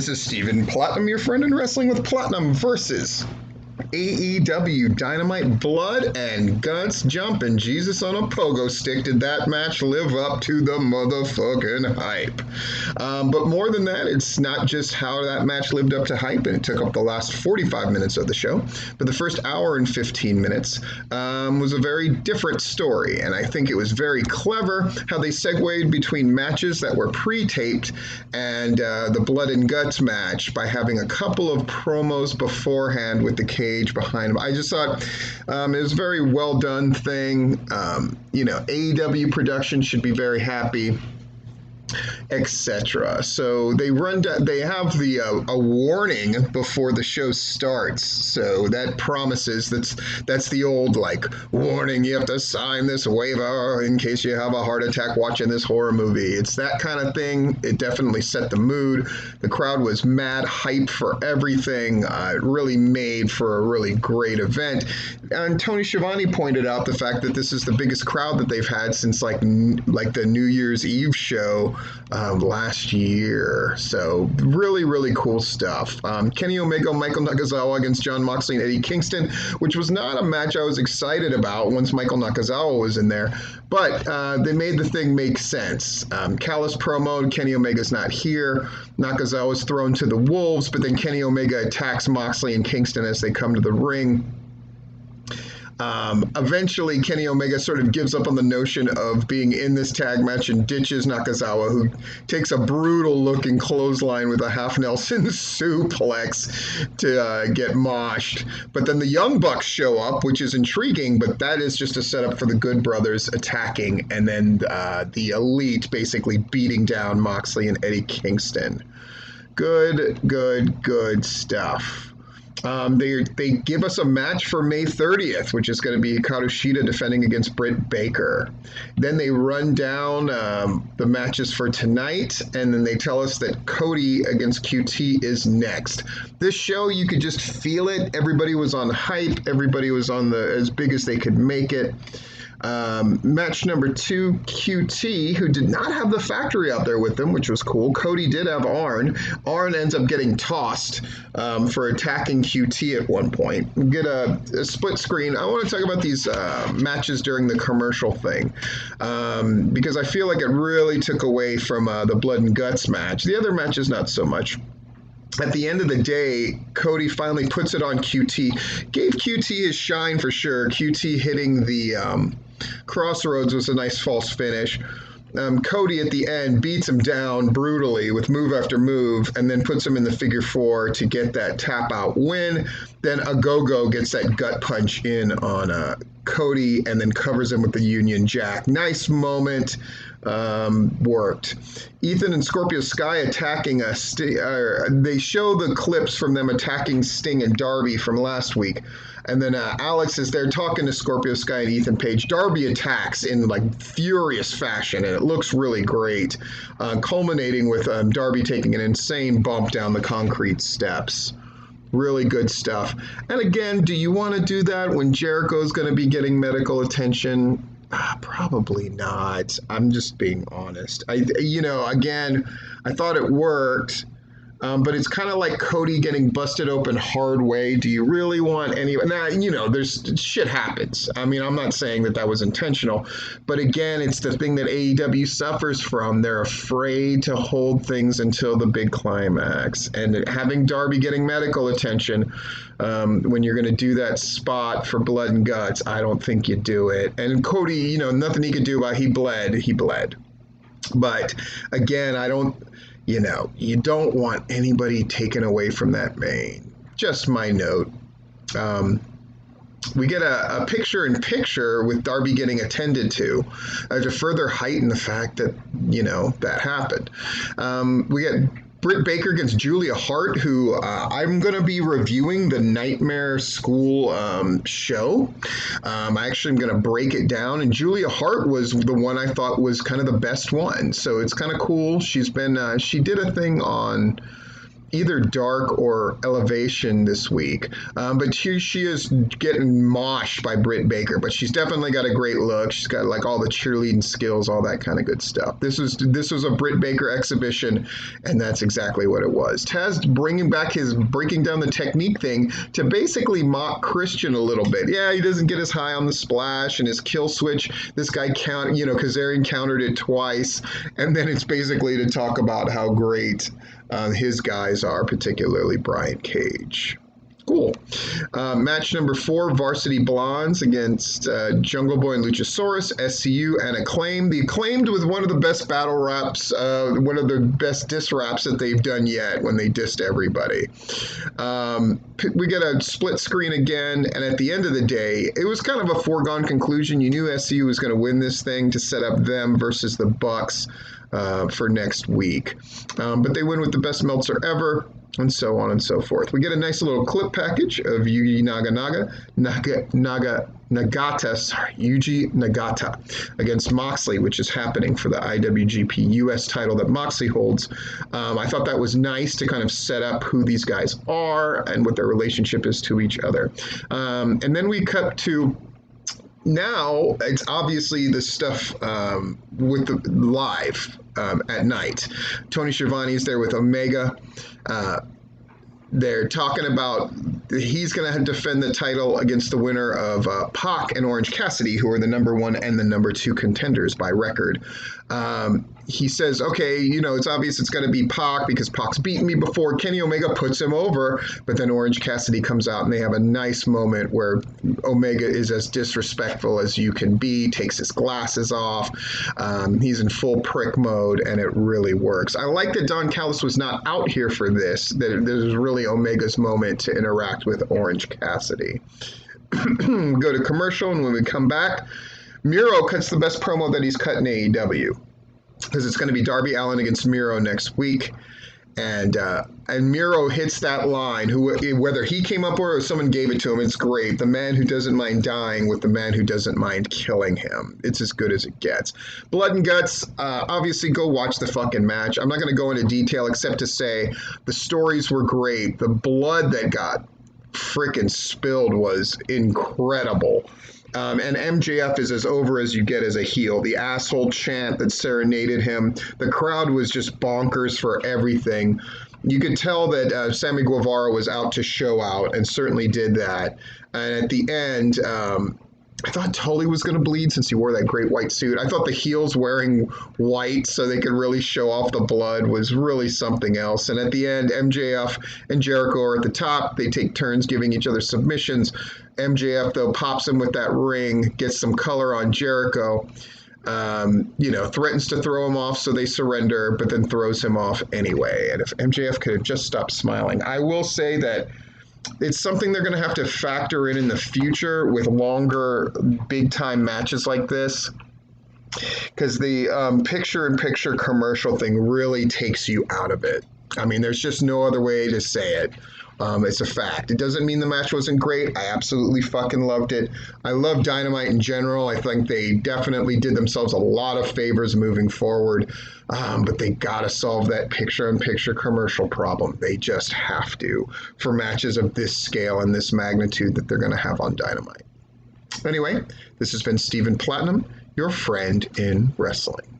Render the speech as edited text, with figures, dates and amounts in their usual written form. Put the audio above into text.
This is Steven Platinum, your friend in Wrestling with Platinum versus AEW Dynamite. Blood and guts, jumping Jesus on a pogo stick. Did that match live up to the motherfucking hype? But more than that, it's not just how that match lived up to hype, and it took up the last 45 minutes of the show, but the first hour and 15 minutes was a very different story, and I think it was very clever how they segued between matches that were pre-taped and the blood and guts match by having a couple of promos beforehand with the cage behind him. I just thought it was a very well done thing. AEW production should be very happy, etc. So they they have a warning before the show starts. So that promises that's the old warning, you have to sign this waiver in case you have a heart attack watching this horror movie. It's that kind of thing. It definitely set the mood. The crowd was mad hype for everything. It really made for a really great event. And Tony Schiavone pointed out the fact that this is the biggest crowd that they've had since like the New Year's Eve show last year. So really, really cool stuff. Kenny Omega, Michael Nakazawa against Jon Moxley and Eddie Kingston, which was not a match I was excited about once Michael Nakazawa was in there, but they made the thing make sense. Callis promo, Kenny Omega's not here. Nakazawa's thrown to the wolves, but then Kenny Omega attacks Moxley and Kingston as they come to the ring. Eventually, Kenny Omega sort of gives up on the notion of being in this tag match and ditches Nakazawa, who takes a brutal-looking clothesline with a half Nelson suplex to get moshed. But then the Young Bucks show up, which is intriguing, but that is just a setup for the Good Brothers attacking, and then the Elite basically beating down Moxley and Eddie Kingston. Good stuff. They give us a match for May 30th, which is going to be Hikaru Shida defending against Britt Baker. Then they run down the matches for tonight, and then they tell us that Cody against QT is next. This show, you could just feel it. Everybody was on hype. Everybody was on as big as they could make it. Match number 2, QT, who did not have the factory out there with them, which was cool. Cody did have Arn. Arn ends up getting tossed for attacking QT at one point. We get a split screen. I want to talk about these matches during the commercial thing because I feel like it really took away from the Blood and Guts match. The other matches, not so much. At the end of the day, Cody finally puts it on QT. Gave QT his shine for sure. QT hitting the Crossroads was a nice false finish. Cody at the end beats him down brutally with move after move and then puts him in the figure 4 to get that tap out win. Then Ogogo gets that gut punch in on Cody and then covers him with the Union Jack. Nice moment. Worked. Ethan and Scorpio Sky attacking they show the clips from them attacking Sting and Darby from last week. And then Alex is there talking to Scorpio Sky and Ethan Page. Darby attacks in furious fashion, and it looks really great, culminating with Darby taking an insane bump down the concrete steps. Really good stuff. And again, do you want to do that when Jericho's going to be getting medical attention? Probably not. I'm just being honest. Again, I thought it worked. But it's kind of like Cody getting busted open hard way. Do you really want any? Now, there's shit happens. I mean, I'm not saying that was intentional, but again, it's the thing that AEW suffers from. They're afraid to hold things until the big climax. And having Darby getting medical attention when you're going to do that spot for Blood and Guts, I don't think you do it. And Cody, nothing he could do about it. He bled. But again, you don't want anybody taken away from that main. Just my note. We get a picture-in-picture with Darby getting attended to further heighten the fact that, that happened. We get Britt Baker against Julia Hart, who I'm going to be reviewing the Nightmare School show. I actually am going to break it down, and Julia Hart was the one I thought was kind of the best one. So it's kind of cool. She's been she did a thing on either Dark or Elevation this week. But here she is getting moshed by Britt Baker, but she's definitely got a great look. She's got like all the cheerleading skills, all that kind of good stuff. This was a Britt Baker exhibition, and that's exactly what it was. Taz bringing back his breaking down the technique thing to basically mock Christian a little bit. Yeah, he doesn't get as high on the splash and his kill switch. This guy Kazarian countered it twice, and then it's basically to talk about how great his guys are, particularly Brian Cage. Cool. Match number 4, Varsity Blondes against Jungle Boy and Luchasaurus, SCU, and Acclaimed. The Acclaimed with one of the best battle raps, one of the best diss raps that they've done yet when they dissed everybody. We get a split screen again, and at the end of the day, it was kind of a foregone conclusion. You knew SCU was going to win this thing to set up them versus the Bucks for next week. But they win with the best Meltzer ever, and so on and so forth. We get a nice little clip package of Yuji Nagata against Moxley, which is happening for the IWGP US title that Moxley holds. I thought that was nice to kind of set up who these guys are and what their relationship is to each other. And then we cut to now it's obviously the stuff with the live at night. Tony Schiavone is there with Omega. They're talking about he's going to defend the title against the winner of Pac and Orange Cassidy, who are the number 1 and the number 2 contenders by record. He says, okay, it's obvious it's going to be Pac because Pac's beaten me before. Kenny Omega puts him over, but then Orange Cassidy comes out and they have a nice moment where Omega is as disrespectful as you can be, takes his glasses off. He's in full prick mode, and it really works. I like that Don Callis was not out here for this, that this was really Omega's moment to interact with Orange Cassidy. Go to commercial, and when we come back, Miro cuts the best promo that he's cut in AEW, because it's going to be Darby Allin against Miro next week, and Miro hits that line. Whether he came up or someone gave it to him, it's great. The man who doesn't mind dying with the man who doesn't mind killing him. It's as good as it gets. Blood and guts. Obviously, go watch the fucking match. I'm not going to go into detail except to say the stories were great. The blood that got freaking spilled was incredible. And MJF is as over as you get as a heel. The asshole chant that serenaded him. The crowd was just bonkers for everything. You could tell that Sammy Guevara was out to show out, and certainly did that. And at the end, I thought Tully was going to bleed since he wore that great white suit. I thought the heels wearing white so they could really show off the blood was really something else. And at the end, MJF and Jericho are at the top. They take turns giving each other submissions. MJF, though, pops him with that ring, gets some color on Jericho, threatens to throw him off, so they surrender, but then throws him off anyway. And if MJF could have just stopped smiling. I will say that it's something they're going to have to factor in the future with longer big-time matches like this, because the picture-in-picture commercial thing really takes you out of it. I mean, there's just no other way to say it. It's a fact. It doesn't mean the match wasn't great. I absolutely fucking loved it. I love Dynamite in general. I think they definitely did themselves a lot of favors moving forward. But they got to solve that picture-in-picture commercial problem. They just have to for matches of this scale and this magnitude that they're going to have on Dynamite. Anyway, this has been Stephen Platinum, your friend in wrestling.